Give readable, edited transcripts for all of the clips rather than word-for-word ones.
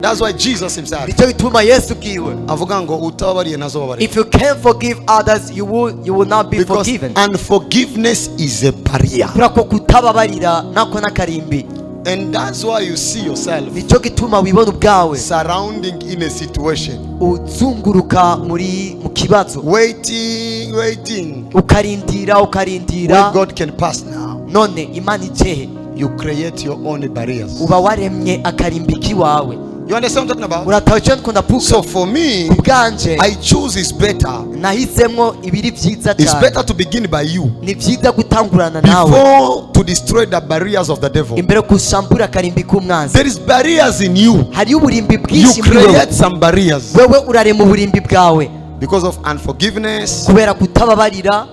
That's why Jesus himself nicyo gituma Yesu bwiwe avuga ngo utababariye ntazobabariye. if you can't forgive others you will not be Because forgiven. unforgiveness is a barrier. kurako kutababarira nako n'akarimbi. And that's why you see yourself nicyo gituma wibona ubwawe surrounding in a situation, uzunguruka mu kibazo, waiting ukarindira where God can pass now. none Imana ijehe You create your own barriers. uba waremye akarimbi kiwawe. You understand what I'm talking about? urataho icyo ndikunda puka. So for me, ubwanje I choose is better. nahisemo ibiri byiza It's cyane. better to begin by you ni byiza gutangurana nawe before to destroy the barriers of the devil. imbere kushambura akarimbi k'umwanzi. There is barriers in you. hariyo uburimbi You bwinshi muri wowe. create some barriers wewe urarema uburimbi bwawe because of unforgiveness, kubera kutababarira,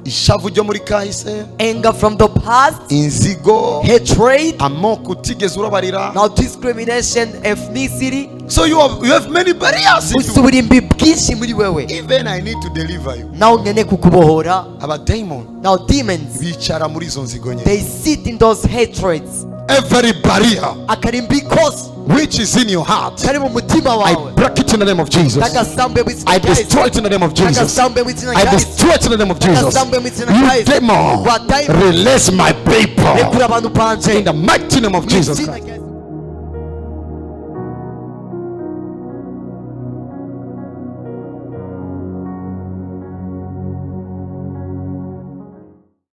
ishavu ryo muri kahise, anger from the past, inzigo, hatred, amoko utigeze urabarira. now discrimination, ethnicity. So you have many barriers in ufite you. uburimbi bwinshi muri wewe. Even I need to deliver you. nawe nkeneye kukubohora. Aba demon now demons, bicara muri izo nzigo nye. they sit in those hatreds. Every barrier akarimbi kose which is in your heart, kari mu mutima I wawe break it in the name of Jesus. kagasambe mu izina I rya Yesu. destroy it in the name of Jesus. kagasambe mu izina I rya Yesu. destroy it in the name of Jesus. kagasambe mu izina rya You Yesu. demon, Wa demon, release my people rekura abantu banje in the mighty name of mu Jesus izina Christ. rya